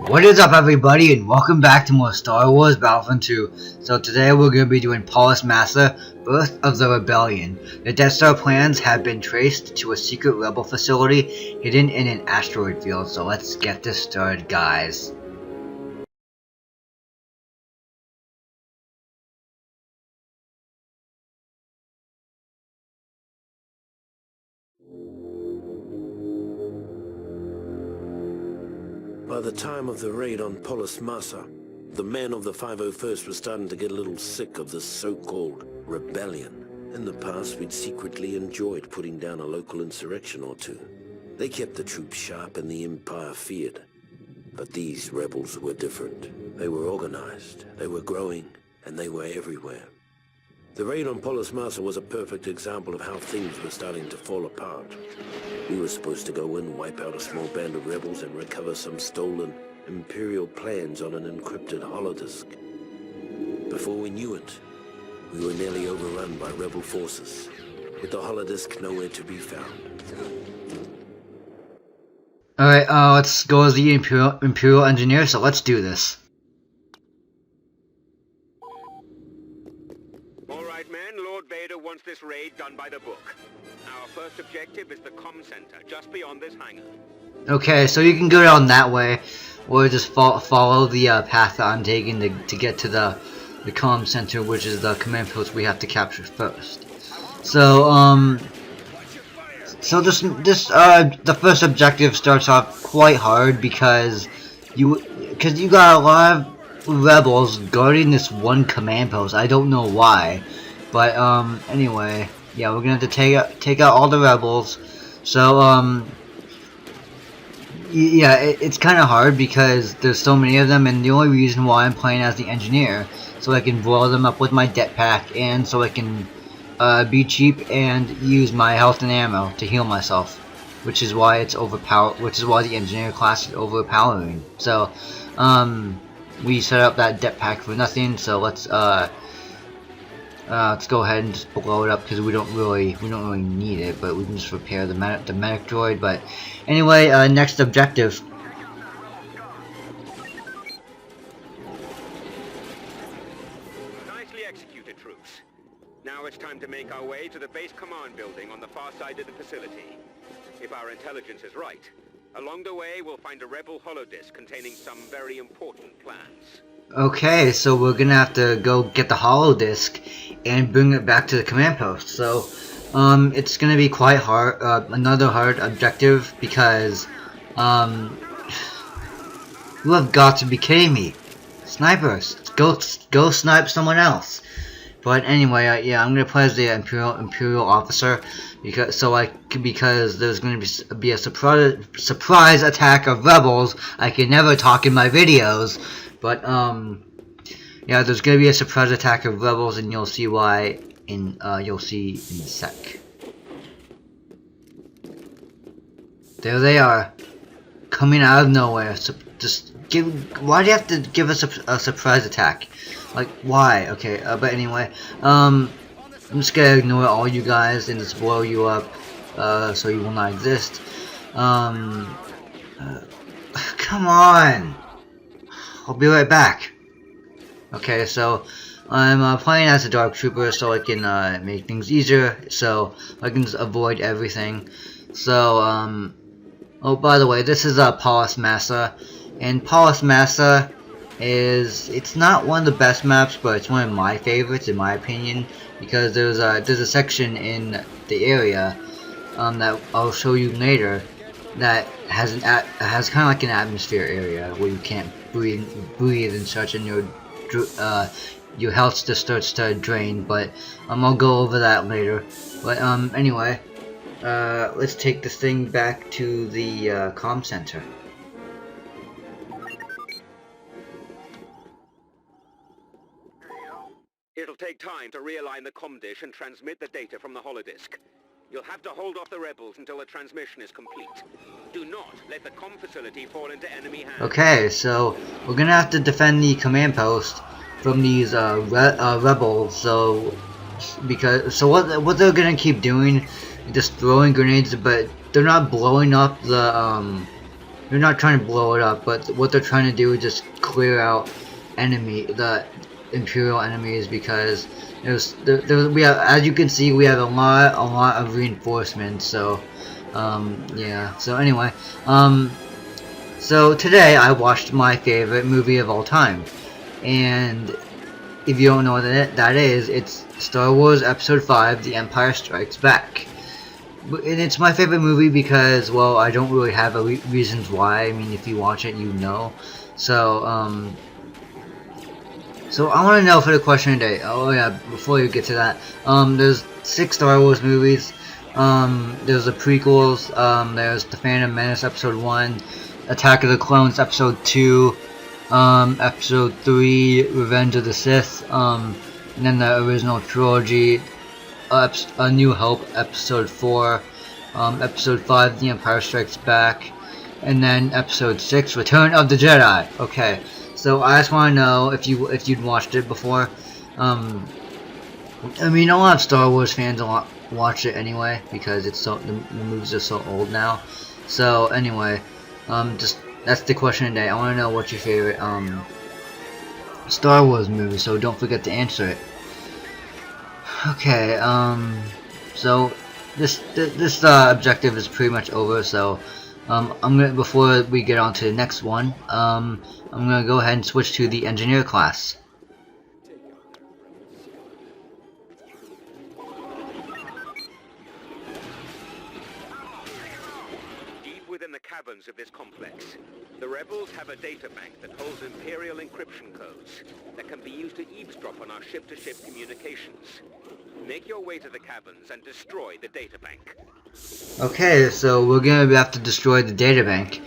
What is up, everybody, and welcome back to more Star Wars Battlefront 2. So today we're going to be doing Pulse Master, Birth of the Rebellion. The Death Star plans have been traced to a secret rebel facility hidden in an asteroid field. So let's get this started, guys. By the time of the raid on Plans A.K.A, the men of the 501st were starting to get a little sick of this so-called rebellion. In the past, we'd secretly enjoyed putting down a local insurrection or two. They kept the troops sharp and the Empire feared. But these rebels were different. They were organized, they were growing, and they were everywhere. The raid on Plans A.K.A was a perfect example of how things were starting to fall apart. We were supposed to go in, wipe out a small band of rebels, and recover some stolen Imperial plans on an encrypted holodisk. Before we knew it, we were nearly overrun by rebel forces, with the holodisk nowhere to be found. Alright, let's go as the Imperial Engineer, so let's do this. Alright men, Lord Vader wants this raid done by the book. Our first objective is the comm center, just beyond this hangar. Okay, so you can go down that way, or just follow the path that I'm taking to get to the comm center, which is the command post we have to capture first. So, the first objective starts off quite hard because you got a lot of rebels guarding this one command post. I don't know why, but anyway, yeah, we're gonna have to take out all the rebels. So yeah, it's kind of hard because there's so many of them, and the only reason why I'm playing as the engineer, so I can blow them up with my jetpack, and so I can be cheap and use my health and ammo to heal myself, which is why it's overpowered. Which is why the engineer class is overpowering. So we set up that jetpack for nothing. So let's go ahead and just blow it up because we don't really need it, but we can just repair the medic droid. But anyway, next objective. Nicely executed, troops. Now it's time to make our way to the base command building on the far side of the facility. If our intelligence is right, along the way we'll find a rebel holodisk containing some very important plans. Okay, so we're gonna have to go get the holodisk and bring it back to the command post. So it's gonna be quite hard, another hard objective, because you have got to be kidding me. Snipers, go snipe someone else. But anyway, yeah, I'm gonna play as the Imperial officer because there's gonna be a surprise attack of rebels. I can never talk in my videos, but yeah, there's gonna be a surprise attack of rebels, and you'll see why you'll see in a sec. There they are, coming out of nowhere. So why do you have to give us a surprise attack? Like, why? Okay, but anyway, I'm just gonna ignore all you guys and just blow you up, so you will not exist. Come on! I'll be right back. Okay, so I'm playing as a Dark Trooper, so I can make things easier, so I can just avoid everything. So, oh, by the way, this is Plans A.K.A, and Plans A.K.A it's not one of the best maps, but it's one of my favorites in my opinion, because there's a section in the area that I'll show you later that has kind of like an atmosphere area where you can't breathe and such, and your health just starts to drain. But I'll go over that later. But anyway, let's take this thing back to the comm center. It'll take time to realign the comm dish and transmit the data from the holodisk. You'll have to hold off the rebels until the transmission is complete. Do not let the comm facility fall into enemy hands. Okay, so we're gonna have to defend the command post from these rebels. So what they're gonna keep doing, just throwing grenades, but they're not blowing up the they're not trying to blow it up, but what they're trying to do is just clear out the Imperial enemies, because we have, as you can see, we have a lot of reinforcements. So yeah. So anyway, so today I watched my favorite movie of all time, and if you don't know what that is, it's Star Wars Episode 5: The Empire Strikes Back. And it's my favorite movie because, well, I don't really have reasons why. I mean, if you watch it, you know. So, so I want to know for the question today. Oh yeah, before you get to that, there's 6 Star Wars movies. There's the prequels. There's The Phantom Menace Episode 1, Attack of the Clones Episode 2, Episode 3, Revenge of the Sith, and then the original trilogy, A New Hope Episode 4, Episode 5, The Empire Strikes Back, and then Episode 6, Return of the Jedi. Okay, so I just want to know if you'd watched it before. I mean, a lot of Star Wars fans watch it anyway because it's the movies are so old now. So anyway, just that's the question today. I want to know what's your favorite Star Wars movie, so don't forget to answer it. Okay, so this objective is pretty much over. So I'm gonna, before we get on to the next one, I'm gonna go ahead and switch to the engineer class. Within the caverns of this complex, the rebels have a data bank that holds Imperial encryption codes that can be used to eavesdrop on our ship-to-ship communications. Make your way to the caverns and destroy the data bank. Okay, so we're gonna have to destroy the data bank,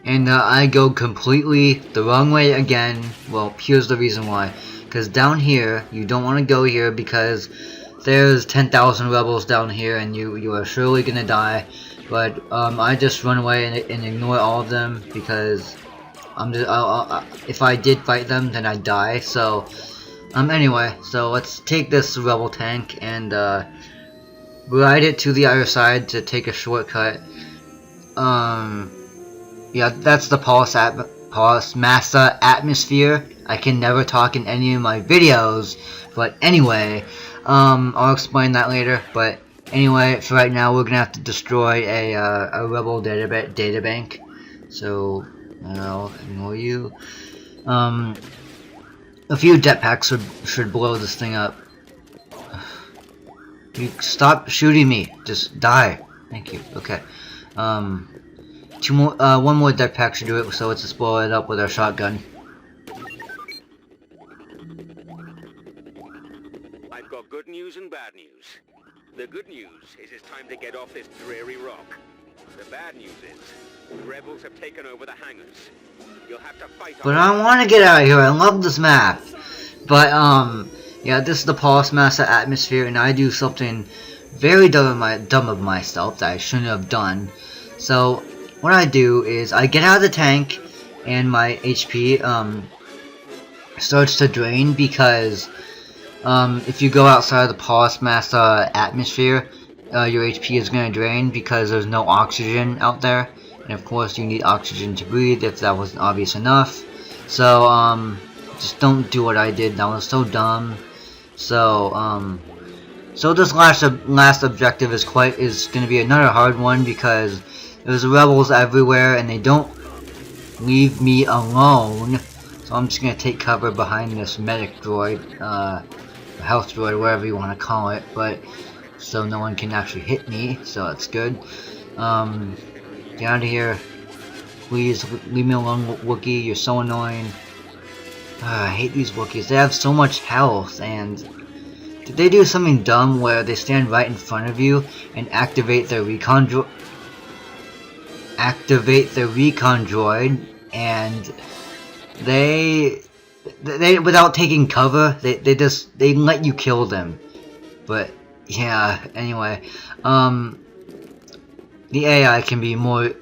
and I go completely the wrong way again. Well, here's the reason why. Because down here, you don't want to go here because there's 10,000 rebels down here, and you are surely gonna die. But I just run away and ignore all of them because if I did fight them, then I'd die. So anyway, so let's take this rebel tank and ride it to the other side to take a shortcut. Yeah, that's the Pulse Massa atmosphere. I can never talk in any of my videos, but anyway, I'll explain that later. But anyway, for right now, we're gonna have to destroy a rebel data bank. So I'll ignore you. A few jetpacks should blow this thing up. You stop shooting me. Just die. Thank you. Okay. One more jetpack should do it. So let's just blow it up with our shotgun. I've got good news and bad news. The good news is it's time to get off this dreary rock. The bad news is the rebels have taken over the hangars. You'll have to fight. But I want to get out of here. I love this map. But yeah, this is the Pulse Massa atmosphere, and I do something very dumb of myself that I shouldn't have done. So what I do is I get out of the tank, and my HP starts to drain because if you go outside of the Pulse Massa atmosphere, your HP is going to drain because there's no oxygen out there. And of course you need oxygen to breathe if that wasn't obvious enough. So just don't do what I did. That was so dumb. So so this last objective is going to be another hard one because there's rebels everywhere and they don't leave me alone. So I'm just going to take cover behind this medic droid, health droid, whatever you want to call it, but so no one can actually hit me, so that's good. Get out of here. Please leave me alone, Wookiee. You're so annoying. I hate these Wookiees. They have so much health, and did they do something dumb where they stand right in front of you and activate their recon droid? And they without taking cover, they let you kill them. But yeah, anyway, the AI can be more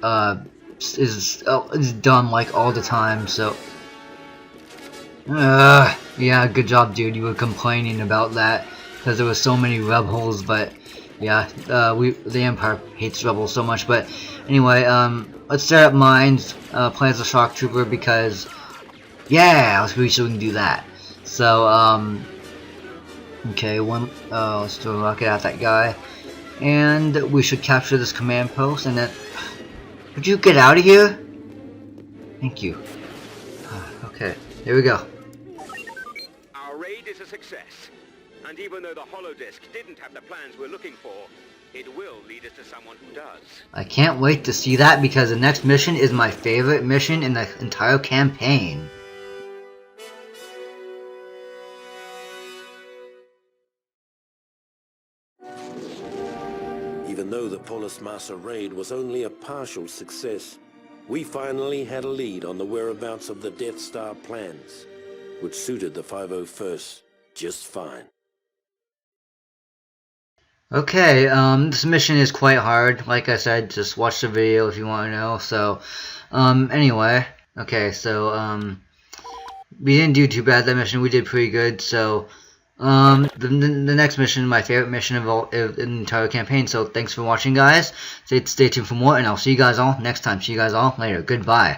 is dumb like all the time. So yeah, good job, dude. You were complaining about that because there were so many rebels, but yeah, the Empire hates rebels so much. But anyway, let's set up mines, Plans A Shock Trooper, because yeah, let's be sure we can do that. So okay, let's throw a rocket at that guy, and we should capture this command post, and then would you get out of here? Thank you. Okay, here we go. Our raid is a success. And even though the holodisk didn't have the plans we're looking for, it will lead us to someone who does. I can't wait to see that, because the next mission is my favorite mission in the entire campaign. Even though the Polis Massa raid was only a partial success, we finally had a lead on the whereabouts of the Death Star plans, which suited the 501st just fine. Okay, this mission is quite hard. Like I said, just watch the video if you want to know. So, anyway, okay, so, we didn't do too bad that mission. We did pretty good. So, the next mission, my favorite mission of the entire campaign. So, thanks for watching, guys. Stay tuned for more, and I'll see you guys all next time. See you guys all later. Goodbye.